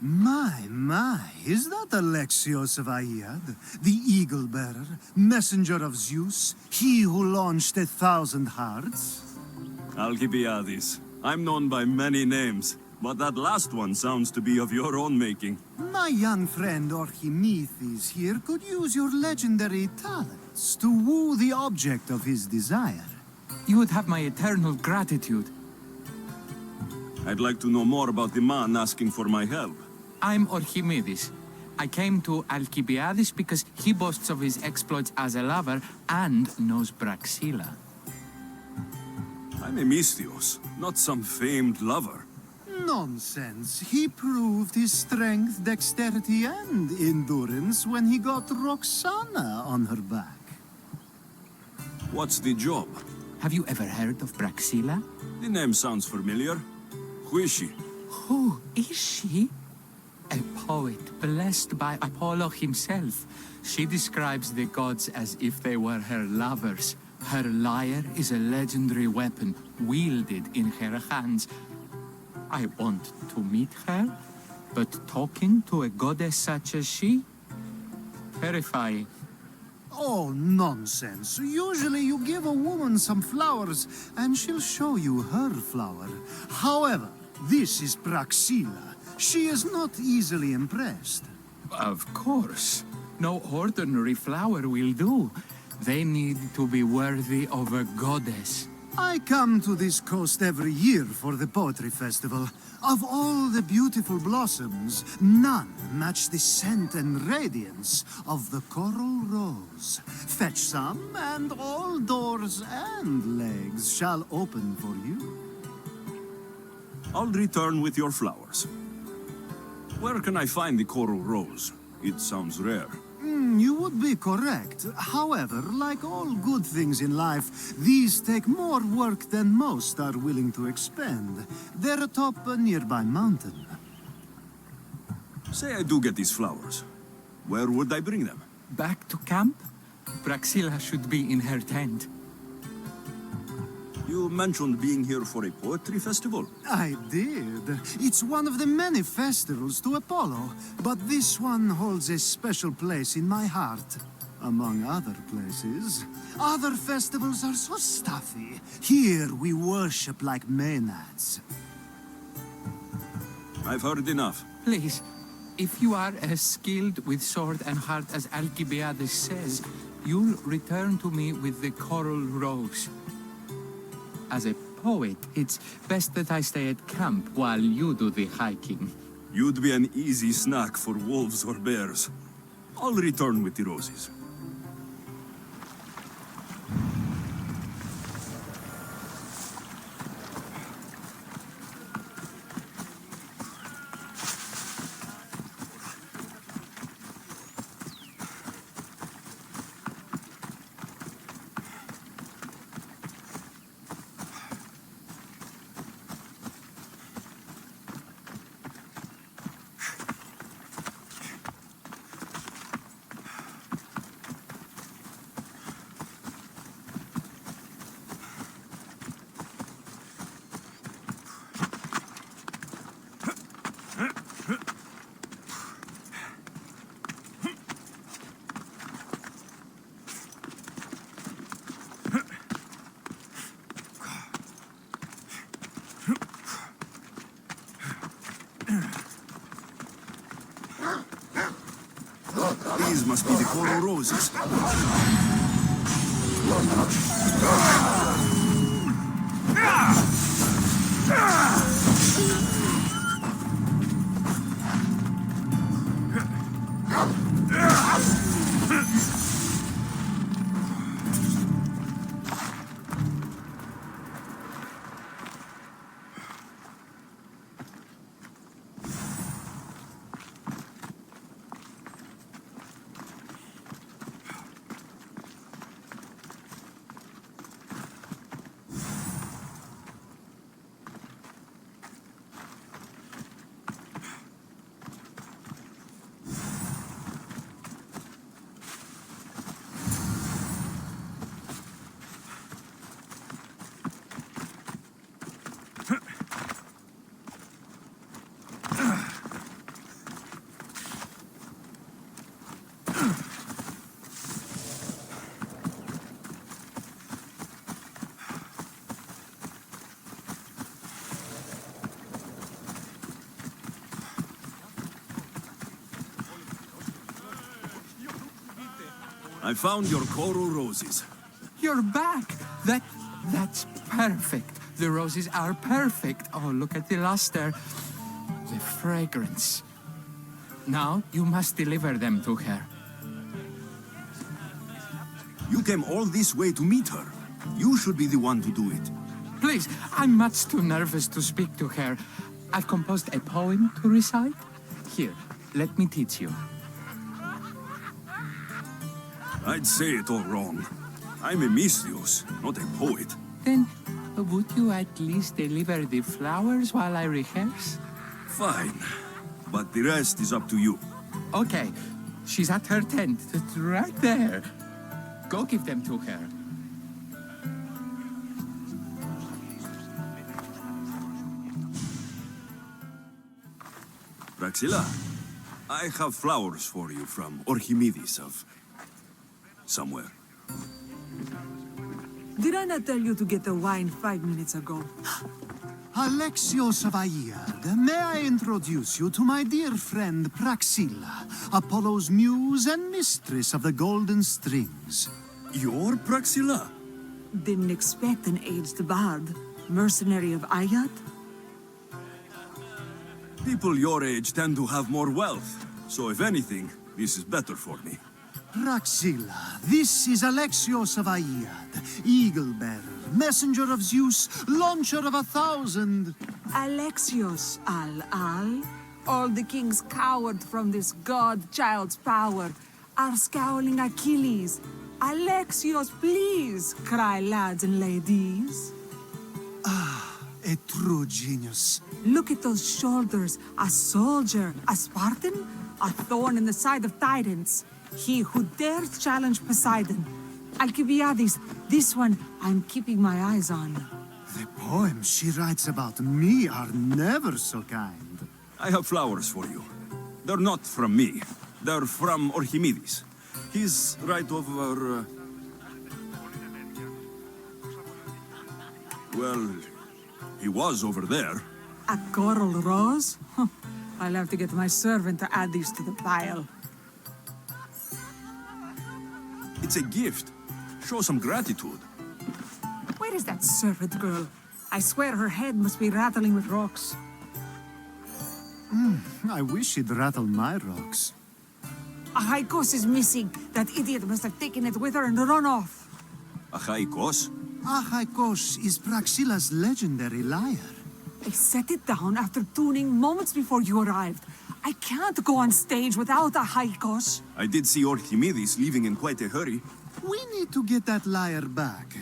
My, is that Alexios of Aiad, the Eagle-Bearer, messenger of Zeus, he who launched 1,000 hearts? Alcibiades. I'm known by many names, but that last one sounds to be of your own making. My young friend Archimedes here could use your legendary talents to woo the object of his desire. You would have my eternal gratitude. I'd like to know more about the man asking for my help. I'm Archimedes. I came to Alcibiades because he boasts of his exploits as a lover and knows Praxilla. I'm Alexios, not some famed lover. Nonsense. He proved his strength, dexterity, and endurance when he got Roxana on her back. What's the job? Have you ever heard of Praxilla? The name sounds familiar. Who is she? Who is she? A poet blessed by Apollo himself. She describes the gods as if they were her lovers. Her lyre is a legendary weapon wielded in her hands. I want to meet her, but talking to a goddess such as she? Terrifying. Oh, nonsense. Usually you give a woman some flowers, and she'll show you her flower. However, this is Praxilla. She is not easily impressed. Of course. No ordinary flower will do. They need to be worthy of a goddess. I come to this coast every year for the Poetry Festival. Of all the beautiful blossoms, none match the scent and radiance of the coral rose. Fetch some, and all doors and legs shall open for you. I'll return with your flowers. Where can I find the coral rose? It sounds rare. You would be correct. However, like all good things in life, these take more work than most are willing to expend. They're atop a nearby mountain. Say I do get these flowers. Where would I bring them? Back to camp? Praxilla should be in her tent. You mentioned being here for a poetry festival. I did. It's one of the many festivals to Apollo, but this one holds a special place in my heart, among other places. Other festivals are so stuffy. Here we worship like maenads. I've heard enough. Please, if you are as skilled with sword and heart as Alcibiades says, you'll return to me with the coral rose. As a poet, it's best that I stay at camp while you do the hiking. You'd be an easy snack for wolves or bears. I'll return with the roses. These must be the coral roses. I found your coral roses. You're back! That's perfect. The roses are perfect. Oh, look at the luster. The fragrance. Now, you must deliver them to her. You came all this way to meet her. You should be the one to do it. Please, I'm much too nervous to speak to her. I've composed a poem to recite. Here, let me teach you. I'd say it all wrong. I'm Alexios, not a poet. Then, would you at least deliver the flowers while I rehearse? Fine. But the rest is up to you. Okay, she's at her tent. It's right there. Go give them to her. Praxilla, I have flowers for you from Archimedes of somewhere. Did I not tell you to get the wine 5 minutes ago? Alexios of Aiad, may I introduce you to my dear friend Praxilla, Apollo's muse and mistress of the golden strings. You're Praxilla? Didn't expect an aged bard. Mercenary of Ayat? People your age tend to have more wealth, so if anything, this is better for me. Praxilla, this is Alexios of Aiad, eagle-bearer, messenger of Zeus, launcher of 1,000. Alexios, Al. All the kings cowered from this god-child's power. Our scowling Achilles. Alexios, please, cry lads and ladies. A true genius. Look at those shoulders. A soldier, a Spartan, a thorn in the side of titans. He who dares challenge Poseidon. Alcibiades, this one I'm keeping my eyes on. The poems she writes about me are never so kind. I have flowers for you. They're not from me. They're from Archimedes. He's right over... Well, he was over there. A coral rose? Huh. I'll have to get my servant to add these to the pile. It's a gift. Show some gratitude. Where is that servant girl? I swear her head must be rattling with rocks. I wish she'd rattle my rocks. A Haikos is missing. That idiot must have taken it with her and run off. Achaikos? Achaikos is Praxilla's legendary lyre. I set it down after tuning moments before you arrived. I can't go on stage without a Haikos. I did see Archimedes leaving in quite a hurry. We need to get that lyre back.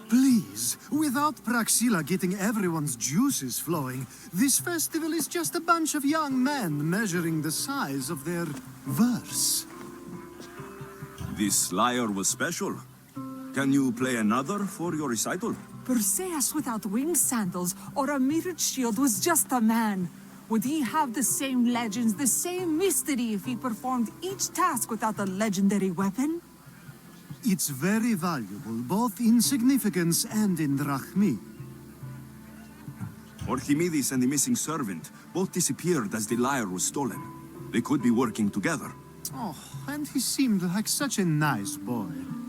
Please, without Praxilla getting everyone's juices flowing, this festival is just a bunch of young men measuring the size of their verse. This lyre was special. Can you play another for your recital? Perseus without winged sandals or a mirrored shield was just a man. Would he have the same legends, the same mystery if he performed each task without a legendary weapon? It's very valuable, both in significance and in drachmi. Archimedes and the missing servant both disappeared as the lyre was stolen. They could be working together. Oh, and he seemed like such a nice boy.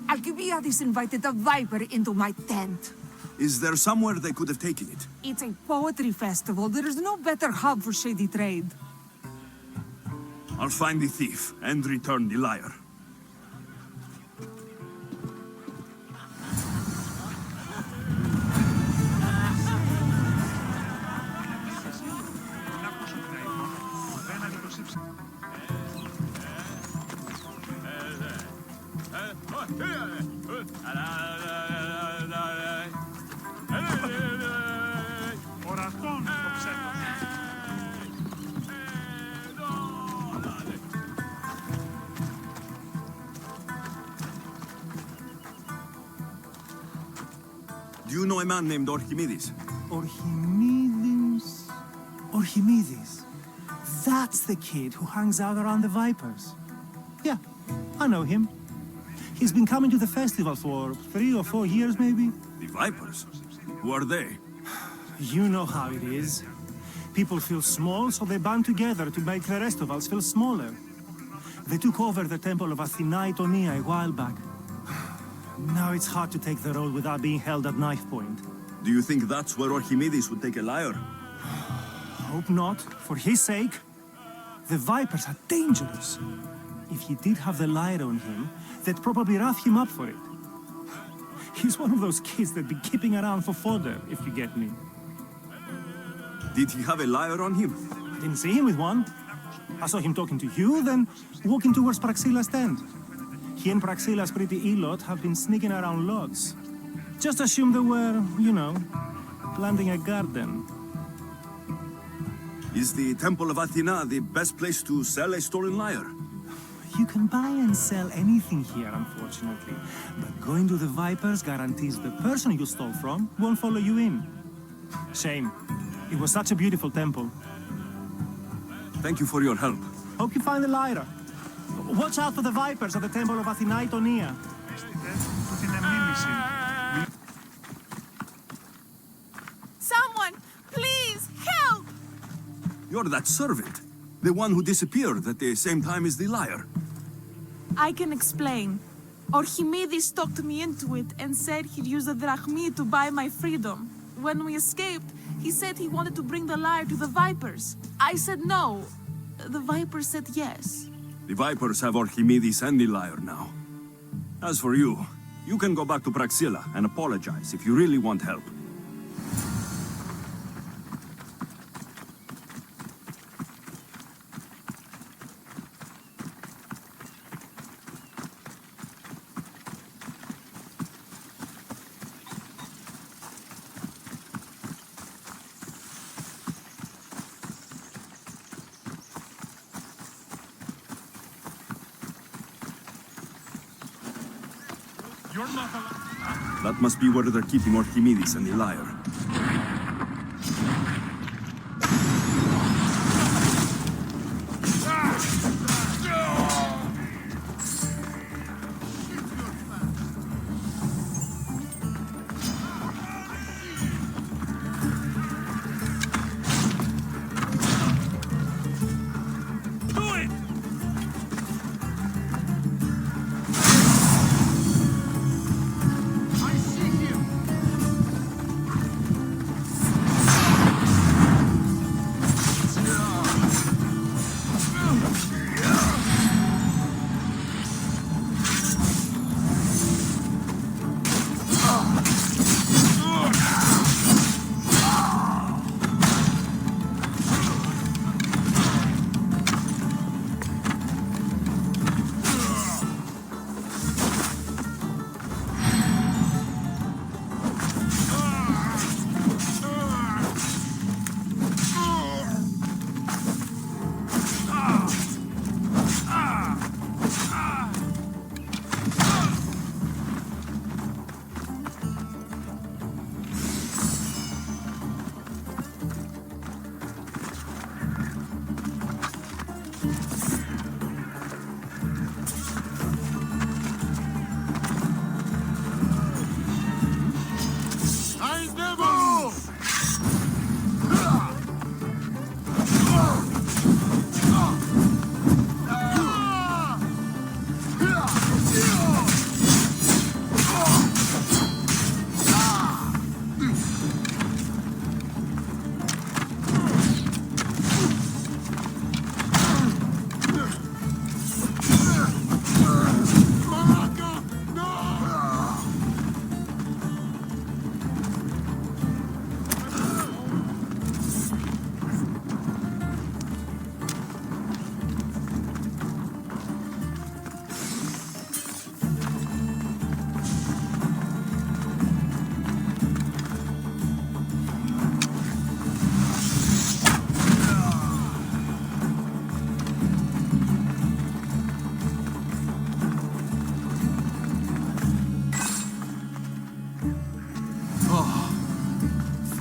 Alcibiades invited a viper into my tent. Is there somewhere they could have taken it? It's a poetry festival. There is no better hub for shady trade. I'll find the thief and return the lyre. Do you know a man named Archimedes? Archimedes? Archimedes? That's the kid who hangs out around the Vipers. Yeah, I know him. He's been coming to the festival for 3 or 4 years, maybe. The Vipers? Who are they? You know how it is. People feel small, so they band together to make the rest of us feel smaller. They took over the temple of Athena Itonia a while back. Now it's hard to take the road without being held at knife point. Do you think that's where Archimedes would take a lyre? Hope not, for his sake. The Vipers are dangerous. If he did have the lyre on him, they'd probably rough him up for it. He's one of those kids that'd be keeping around for fodder, if you get me. Did he have a lyre on him? I didn't see him with one. I saw him talking to you, then walking towards Praxilla's tent. He and Praxilla's pretty elot have been sneaking around logs. Just assume they were, you know, planting a garden. Is the Temple of Athena the best place to sell a stolen lyre? You can buy and sell anything here, unfortunately. But going to the Vipers guarantees the person you stole from won't follow you in. Shame. It was such a beautiful temple. Thank you for your help. Hope you find the lyre. Watch out for the Vipers at the Temple of Athena Itonia. Someone, please, help! You're that servant. The one who disappeared at the same time as the lyre. I can explain. Archimedes talked me into it and said he'd use the drachmi to buy my freedom. When we escaped, he said he wanted to bring the lyre to the Vipers. I said no. The Vipers said yes. The Vipers have Archimedes and the lyre now. As for you, you can go back to Praxilla and apologize if you really want help. That must be where they're keeping Archimedes and the lyre.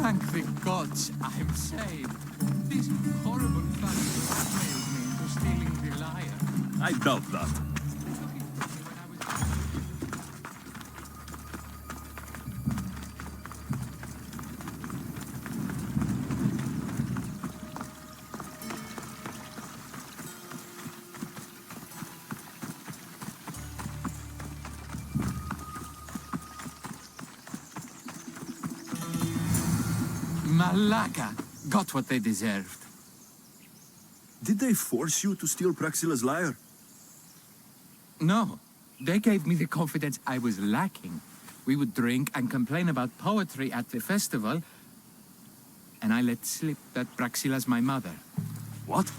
Thank the gods I'm saved. These horrible thugs blackmailed me into stealing the lyre. I doubt that. Malaka got what they deserved. Did they force you to steal Praxila's lyre? No, they gave me the confidence I was lacking. We would drink and complain about poetry at the festival, and I let slip that Praxila's my mother. What?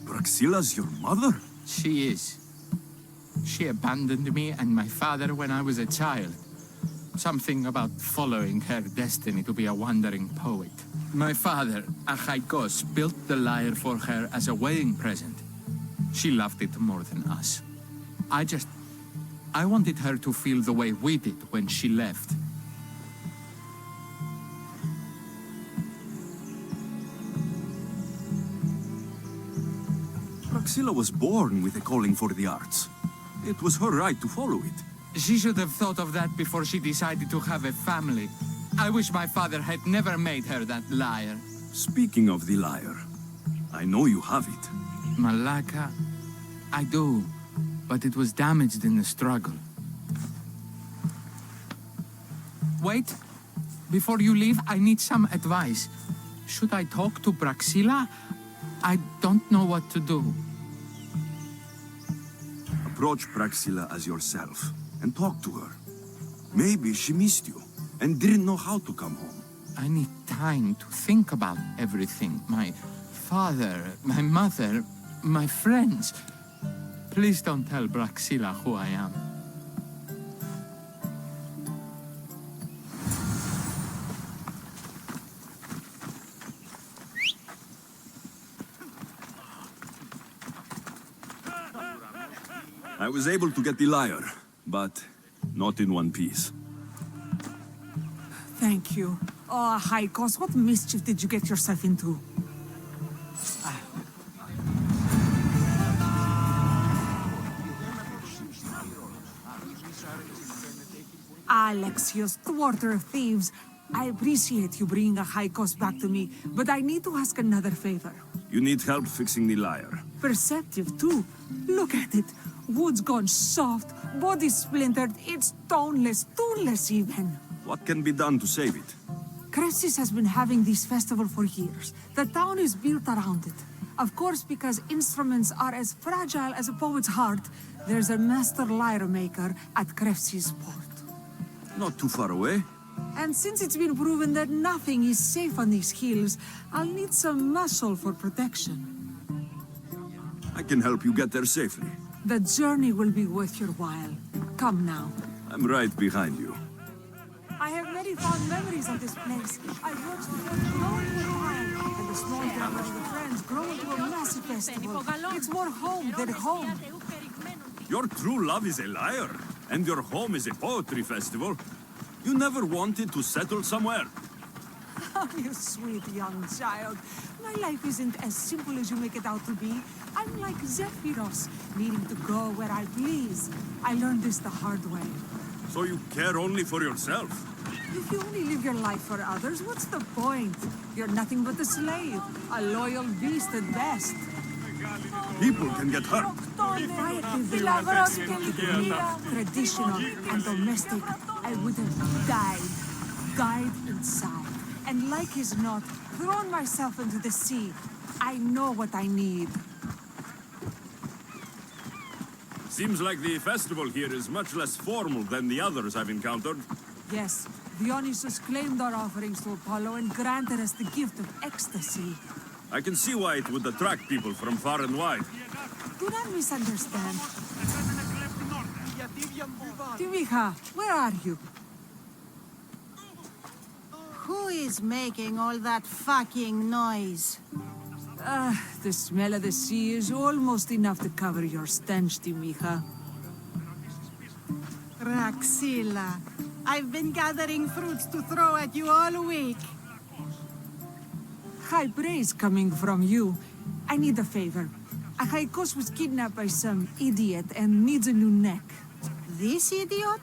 Praxila's your mother? She is. She abandoned me and my father when I was a child. Something about following her destiny to be a wandering poet. My father, Alexios, built the lyre for her as a wedding present. She loved it more than us. I wanted her to feel the way we did when she left. Praxila was born with a calling for the arts. It was her right to follow it. She should have thought of that before she decided to have a family. I wish my father had never made her that lyre. Speaking of the lyre, I know you have it. Malaka, I do, but it was damaged in the struggle. Wait, before you leave, I need some advice. Should I talk to Praxila? I don't know what to do. Approach Praxila as yourself and talk to her. Maybe she missed you and didn't know how to come home. I need time to think about everything. My father, my mother, my friends. Please don't tell Praxila who I am. I was able to get the lyre, but not in one piece. Thank you. Oh, Alexios, what mischief did you get yourself into? Alexios, thwarter of thieves. I appreciate you bringing Alexios back to me, but I need to ask another favor. You need help fixing the lyre. Perceptive, too. Look at it. Wood's gone soft, body splintered, it's toneless, tuneless even. What can be done to save it? Alexios has been having this festival for years. The town is built around it. Of course, because instruments are as fragile as a poet's heart, there's a master lyre maker at Alexios' port. Not too far away. And since it's been proven that nothing is safe on these hills, I'll need some muscle for protection. I can help you get there safely. The journey will be worth your while. Come now. I'm right behind you. I have very fond memories of this place. I watched the world grow into a time, and the small gathering of friends grow into a massive festival. It's more home than home. Your true love is a lyre, and your home is a poetry festival. You never wanted to settle somewhere. Oh, you sweet young child. My life isn't as simple as you make it out to be. I'm like Zephyros, needing to go where I please. I learned this the hard way. So you care only for yourself? If you only live your life for others, what's the point? You're nothing but a slave, a loyal beast at best. People can get hurt. If I had lived the life expected, traditional and domestic, I would have died inside. And like as not, thrown myself into the sea. I know what I need. Seems like the festival here is much less formal than the others I've encountered. Yes, Dionysus claimed our offerings to Apollo and granted us the gift of ecstasy. I can see why it would attract people from far and wide. Do not misunderstand. Timiha, where are you? Who is making all that fucking noise? The smell of the sea is almost enough to cover your stench, Timiha. Praxila, I've been gathering fruits to throw at you all week. High praise coming from you. I need a favor. Alexios was kidnapped by some idiot and needs a new neck. This idiot?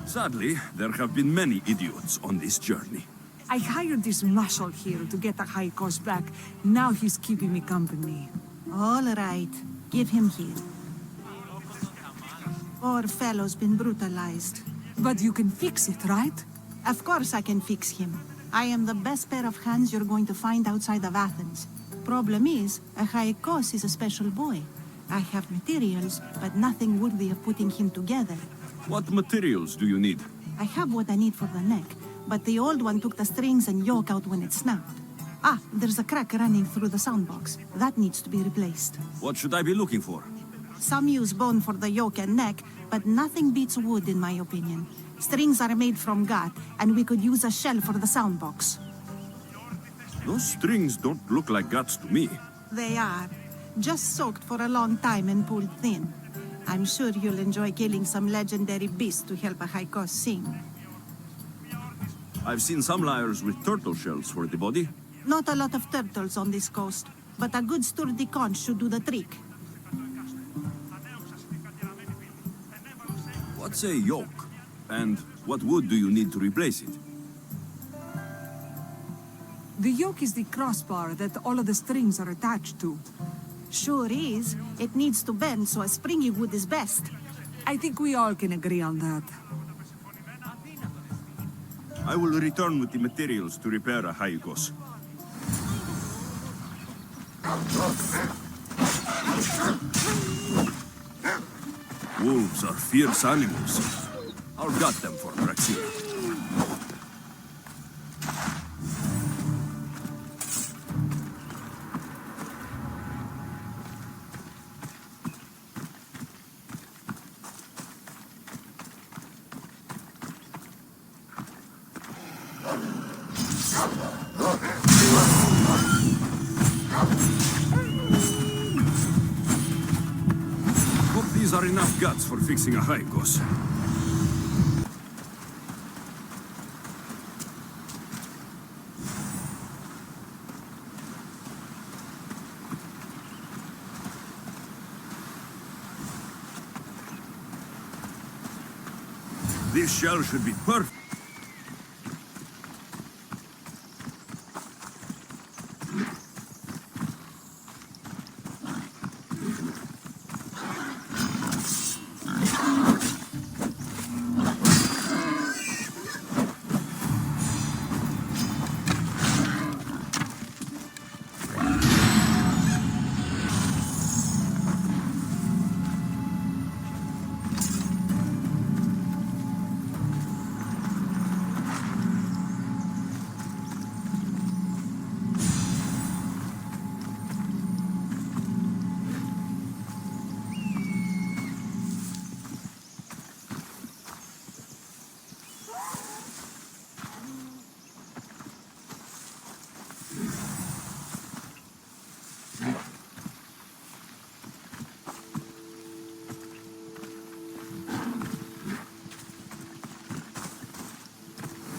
Sadly, there have been many idiots on this journey. I hired this muscle here to get Alexios back. Now he's keeping me company. All right, give him here. Poor fellow's been brutalized. But you can fix it, right? Of course I can fix him. I am the best pair of hands you're going to find outside of Athens. Problem is, Alexios is a special boy. I have materials, but nothing worthy of putting him together. What materials do you need? I have what I need for the neck, but the old one took the strings and yoke out when it snapped. Ah, there's a crack running through the soundbox. That needs to be replaced. What should I be looking for? Some use bone for the yoke and neck, but nothing beats wood in my opinion. Strings are made from gut, and we could use a shell for the soundbox. Those strings don't look like guts to me. They are. Just soaked for a long time and pulled thin. I'm sure you'll enjoy killing some legendary beast to help Alexios sing. I've seen some lyres with turtle shells for the body. Not a lot of turtles on this coast, but a good sturdy conch should do the trick. What's a yoke? And what wood do you need to replace it? The yoke is the crossbar that all of the strings are attached to. Sure is. It needs to bend, so a springy wood is best. I think we all can agree on that. I will return with the materials to repair Alexios. Wolves are fierce animals. I'll gut them for Praxia. Hope these are enough guts for fixing Alexios. This shell should be perfect.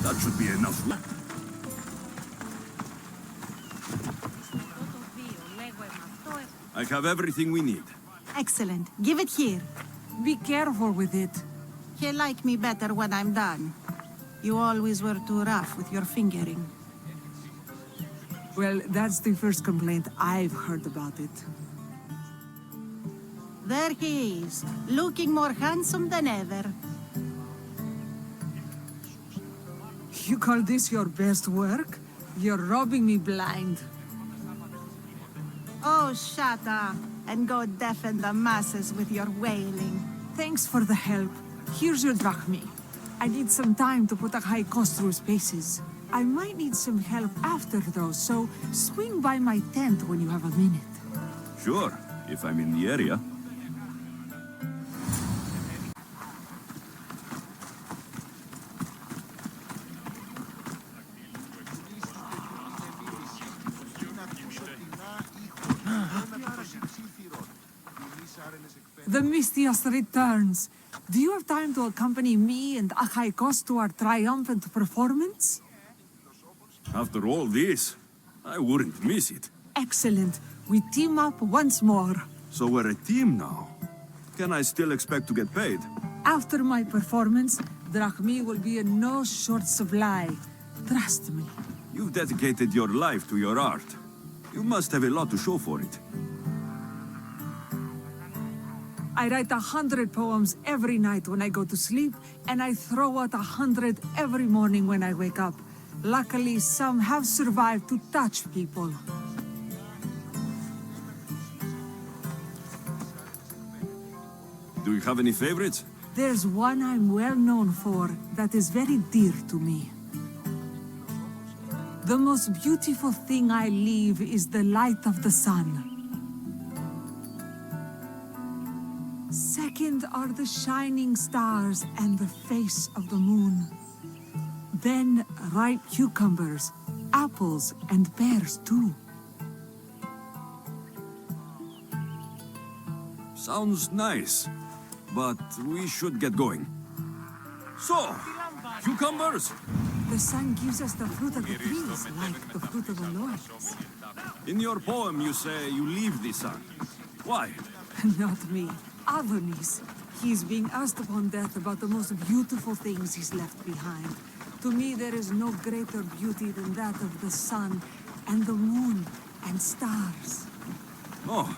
That should be enough. I have everything we need. Excellent. Give it here. Be careful with it. He'll like me better when I'm done. You always were too rough with your fingering. Well, that's the first complaint I've heard about it. There he is, looking more handsome than ever. You call this your best work? You're robbing me blind. Oh, shut up and go deafen the masses with your wailing. Thanks for the help. Here's your drachmi. I need some time to put Alexios through his paces. I might need some help after though, so swing by my tent when you have a minute. Sure, if I'm in the area. The Mystios returns. Do you have time to accompany me and Alexios to our triumphant performance? After all this, I wouldn't miss it. Excellent. We team up once more. So we're a team now. Can I still expect to get paid? After my performance, drachmi will be in no short supply. Trust me. You've dedicated your life to your art. You must have a lot to show for it. I write 100 poems every night when I go to sleep, and I throw out 100 every morning when I wake up. Luckily, some have survived to touch people. Do you have any favorites? There's one I'm well known for that is very dear to me. The most beautiful thing I leave is the light of the sun. Second are the shining stars and the face of the moon. Then ripe cucumbers, apples, and pears too. Sounds nice, but we should get going. So, cucumbers! The sun gives us the fruit of the trees, like the fruit of the loins. In your poem, you say you leave the sun. Why? Not me. Adonis. He's being asked upon death about the most beautiful things he's left behind. To me, there is no greater beauty than that of the sun and the moon and stars. Oh,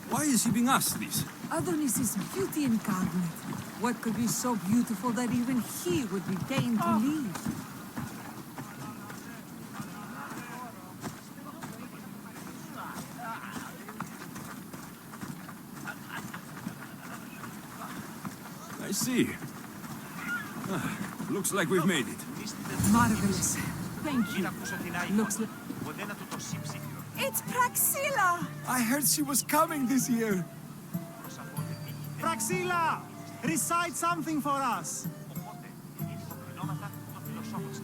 why is he being asked this? Adonis is beauty incarnate. What could be so beautiful that even he would be pained to leave? I see. Looks like we've made it. Marvelous. Thank you. Looks like... It's Praxilla! I heard she was coming this year. Praxilla! Recite something for us!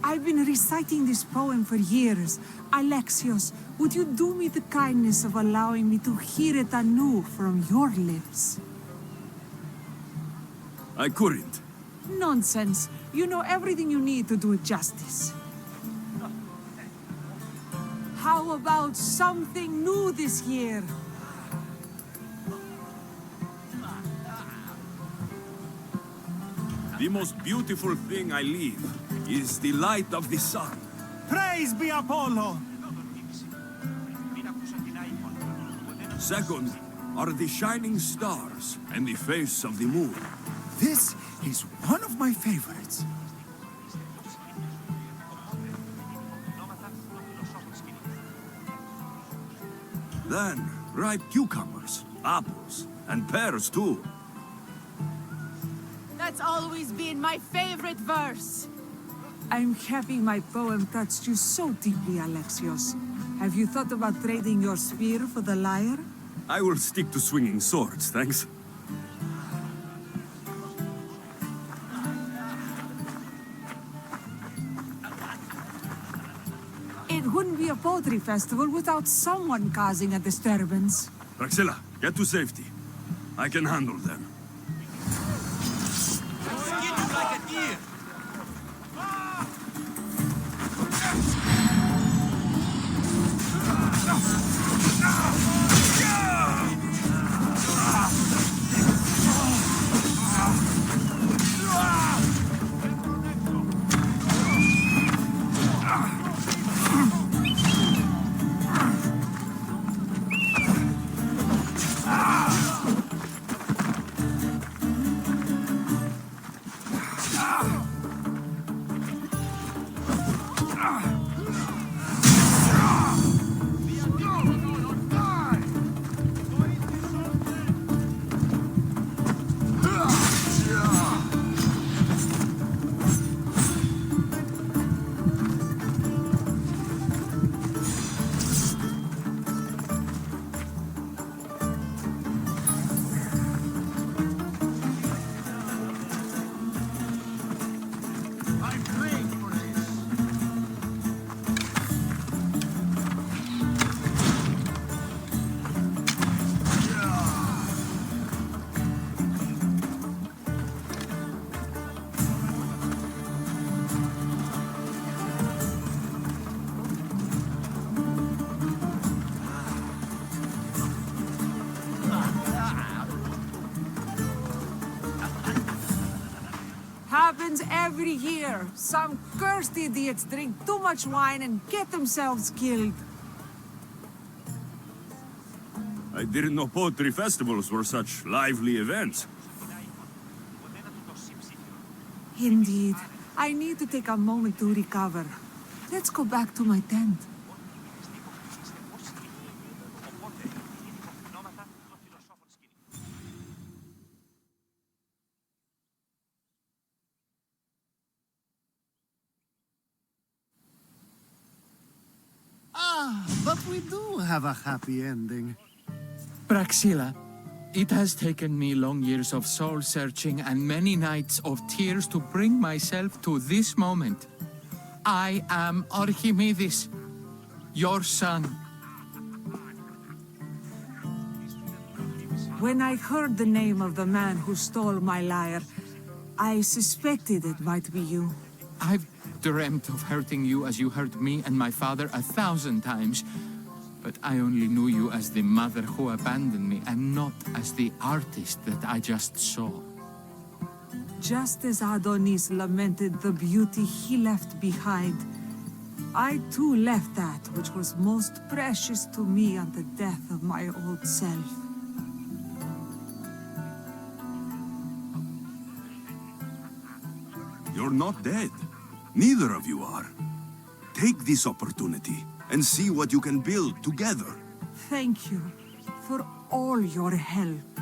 I've been reciting this poem for years. Alexios, would you do me the kindness of allowing me to hear it anew from your lips? I couldn't. Nonsense. You know everything you need to do it justice. How about something new this year? The most beautiful thing I leave is the light of the sun. Praise be Apollo! Second are the shining stars and the face of the moon. This is one of my favorites. Then, ripe cucumbers, apples, and pears too. That's always been my favorite verse. I'm happy my poem touched you so deeply, Alexios. Have you thought about trading your spear for the lyre? I will stick to swinging swords, thanks. It wouldn't be a poetry festival without someone causing a disturbance. Praxilla, get to safety. I can handle them. Happens every year. Some cursed idiots drink too much wine and get themselves killed. I didn't know poetry festivals were such lively events. Indeed. I need to take a moment to recover. Let's go back to my tent. But we do have a happy ending. Praxilla, it has taken me long years of soul-searching and many nights of tears to bring myself to this moment. I am Archimedes, your son. When I heard the name of the man who stole my lyre, I suspected it might be you. I've dreamt of hurting you as you hurt me and my father 1,000 times, but I only knew you as the mother who abandoned me and not as the artist that I just saw. Just as Adonis lamented the beauty he left behind, I too left that which was most precious to me on the death of my old self. You're not dead. Neither of you are. Take this opportunity and see what you can build together. Thank you for all your help.